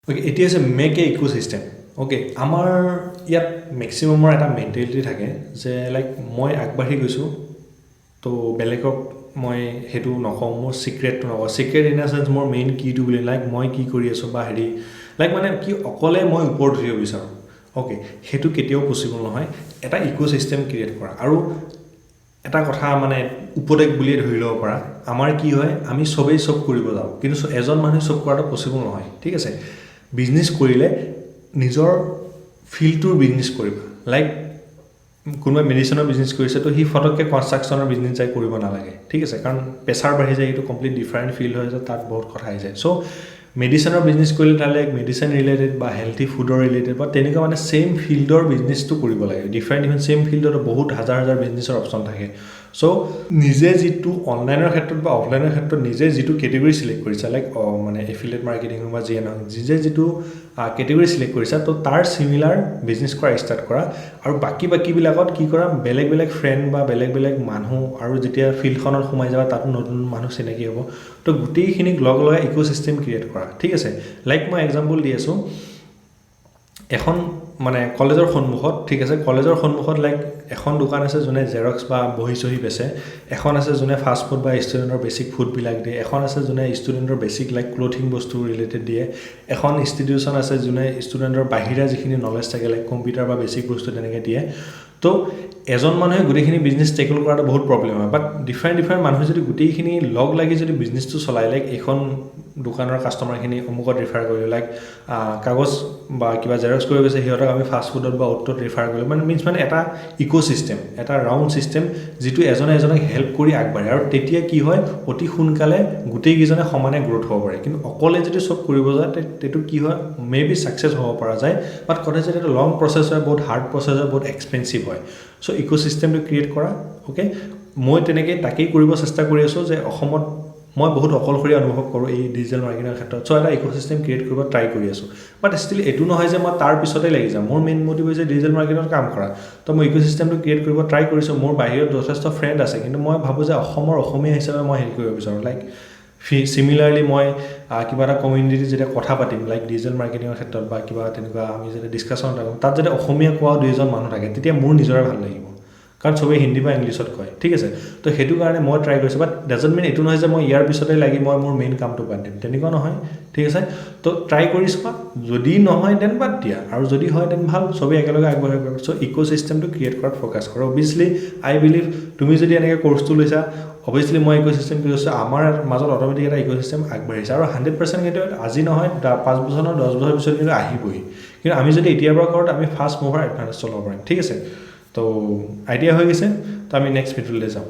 Okay, it is a make a ecosystem. Okay, আমাৰ ইয়াত মেক্সিমামৰ এটা মেণ্টেলিটি থাকে যে লাইক মই আগবাঢ়ি গৈছোঁ তো বেলেগক মই সেইটো নকওঁ, মোৰ ছিক্ৰেটটো নকওঁ, ছিক্ৰেট ইন আ চেঞ্চ মোৰ মেইন কিটো বুলি লাইক মই কি কৰি আছোঁ বা হেৰি লাইক মানে কি অকলে মই ওপৰত উঠিব বিচাৰোঁ। অ'কে, সেইটো কেতিয়াও পচিবল নহয়। এটা ইক'ছিষ্টেম ক্ৰিয়েট কৰা আৰু এটা কথা মানে উপদেশ বুলিয়ে ধৰি ল'ব পাৰা, আমাৰ কি হয় আমি চবেই চব কৰিব যাওঁ কিন্তু এজন মানুহে চব কৰাটো পচিবল নহয়। ঠিক আছে, বিজনেছ কৰিলে নিজৰ ফিল্ডটোৰ বিজনেছ কৰিবা। লাইক কোনোবাই মেডিচিনৰ বিজনেছ কৰিছে তো সি ফটককৈ কনষ্ট্ৰাকশ্যনৰ বিজনেছ যাই কৰিব নালাগে। ঠিক আছে, কাৰণ প্ৰেছাৰ বাঢ়ি যায়, সেইটো কমপ্লিট ডিফাৰেণ্ট ফিল্ড হৈ যায়, তাত বহুত কথা আহি যায়। চ' মেডিচিনৰ বিজনেছ কৰিলে তালৈ মেডিচিন ৰিলেটেড বা হেল্থি ফুডৰ ৰিলেটেড বা তেনেকুৱা মানে ছেইম ফিল্ডৰ বিজনেছটো কৰিব লাগে। ডিফাৰেণ্ট ছেইম ফিল্ডতো বহুত হাজাৰ হাজাৰ বিজনেছৰ অপশ্যন থাকে। চ' নিজে যিটো অনলাইনৰ ক্ষেত্ৰত বা অফলাইনৰ ক্ষেত্ৰত নিজে যিটো কেটেগৰী চিলেক্ট কৰিছা, লাইক মানে এফিলিয়েট মাৰ্কেটিং বা যিয়ে নহওক, নিজে যিটো কেটেগৰী চিলেক্ট কৰিছা তো তাৰ চিমিলাৰ বিজনেছ কৰা ষ্টাৰ্ট কৰা আৰু বাকীবিলাকত কি কৰা, বেলেগ বেলেগ ফ্ৰেণ্ড বা বেলেগ বেলেগ মানুহ, আৰু যেতিয়া ফিল্ডখনত সোমাই যাবা তাতো নতুন মানুহ চিনাকি হ'ব, তো গোটেইখিনিক লগ লগাই ইক'ছিষ্টেম ক্ৰিয়েট কৰা। ঠিক আছে, লাইক মই এক্সাম্পল দি আছোঁ, এখন মানে কলেজৰ সন্মুখত, ঠিক আছে, কলেজৰ সন্মুখত লাইক এখন দোকান আছে যোনে জেৰক্স বা বহি চহি বেচে, এখন আছে যোনে ফাষ্ট ফুড বা ষ্টুডেণ্টৰ বেছিক ফুডবিলাক দিয়ে, এখন আছে যোনে ষ্টুডেণ্টৰ বেছিক লাইক ক্লথিং বস্তু ৰিলেটেড দিয়ে, এখন ইনষ্টিটিউশ্যন আছে যোনে ষ্টুডেণ্টৰ বাহিৰা যিখিনি নলেজ থাকে লাইক কম্পিউটাৰ বা বেছিক বস্তু তেনেকৈ দিয়ে। তো এজন মানুহে গোটেইখিনি বিজনেছ টেকল কৰাটো বহুত প্ৰব্লেম হয়, বাট ডিফাৰেণ্ট মানুহে যদি গোটেইখিনি লগ লাগি যদি বিজনেছটো চলায়, লাইক এইখন দোকানৰ কাষ্টমাৰখিনি অমুকত ৰিফাৰ কৰিলোঁ, লাইক কাগজ বা কিবা জেৰক্স কৰি গৈছে সিহঁতক আমি ফাষ্ট ফুডত বা অ'টত ৰিফাৰ কৰিলোঁ, মানে মিনছ মানে এটা ইক'ছিষ্টেম, এটা ৰাউণ্ড ছিষ্টেম যিটো এজনে এজনক হেল্প কৰি আগবাঢ়ে, আৰু তেতিয়া কি হয় অতি সোনকালে গোটেইকেইজনে সমানে গ্ৰ'থ হ'ব পাৰে। কিন্তু অকলে যদি চব কৰিব যায় সেইটো কি হয়, মে বি ছাকচেছ হ'ব পৰা যায়, বাট কথা যদি এটা লং প্ৰচেছ হয়, বহুত হাৰ্ড প্ৰচেছ হয়, বহুত এক্সপেঞ্চিভ হয়। চ' ইক'ছিষ্টেমটো ক্ৰিয়েট কৰা। অ'কে, মই তেনেকৈ তাকেই কৰিব চেষ্টা কৰি আছোঁ যে অসমত মই বহুত অকলশৰীয়া অনুভৱ কৰোঁ এই ডিজিটেল মাৰ্কেটিঙৰ ক্ষেত্ৰত। চ' এটা ইক'ছিষ্টেম ক্ৰিয়েট কৰিব ট্ৰাই কৰি আছোঁ, বাট ষ্টিল এইটো নহয় যে মই তাৰ পিছতে লাগি যাম। মোৰ মেইন মটিভ হৈছে ডিজিটেল মাৰ্কেটত কাম কৰা, তো মই ইক'ছিষ্টেমটো ক্ৰিয়েট কৰিব ট্ৰাই কৰিছোঁ। মোৰ বাহিৰত যথেষ্ট ফ্ৰেণ্ড আছে, কিন্তু মই ভাবোঁ যে অসমীয়া হিচাপে মই হেৰি কৰিব বিচাৰোঁ, লাইক চিমিলাৰলি মই কিবা এটা কমিউনিটি যেতিয়া কথা পাতিম লাইক ডিজিটেল মাৰ্কেটিঙৰ ক্ষেত্ৰত বা কিবা তেনেকুৱা আমি যেতিয়া ডিছকাশ্যন থাকোঁ, তাত যদি অসমীয়া কোৱা 2জন মানুহ থাকে তেতিয়া মোৰ নিজৰে ভাল লাগিব, কাৰণ চবেই হিন্দী বা ইংলিছত কয়। ঠিক আছে, তো সেইটো কাৰণে মই ট্ৰাই কৰিছোঁ, বাট ডাজন্ট মিন এইটো নহয় যে মই ইয়াৰ পিছতে লাগি মই মোৰ মেইন কামটো বাদ দিম, তেনেকুৱা নহয়। ঠিক আছে, তো ট্ৰাই কৰি চোৱা, যদি নহয় দেন বাদ দিয়া, আৰু যদি হয় দেন ভাল, চবেই একেলগে আগবাঢ়িব পাৰিব। চ' ইক'ছিষ্টেমটো ক্ৰিয়েট কৰাত ফ'কাছ কৰা। অভিয়াছলি আই বিলিভ তুমি যদি এনেকৈ কৰ্চটো লৈছা, অভিয়াছলি মই ইক'ছিষ্টেম কি কৈছোঁ, আমাৰ মাজত অট'মেটিক এটা ইক'ছিষ্টেম আগবাঢ়িছে, আৰু 100% কিন্তু আজি নহয় 5 বছৰ 10 বছৰ পিছত কিন্তু আহিবই। কিন্তু আমি যদি এতিয়াৰ পৰা কৰোঁ আমি ফাষ্ট মুভাৰ এডভান্টেজ ল'ব পাৰিম। ঠিক আছে, তো আইডিয়া হৈ গৈছে, তো আমি নেক্সট ভিডিঅ'লৈ যাওঁ।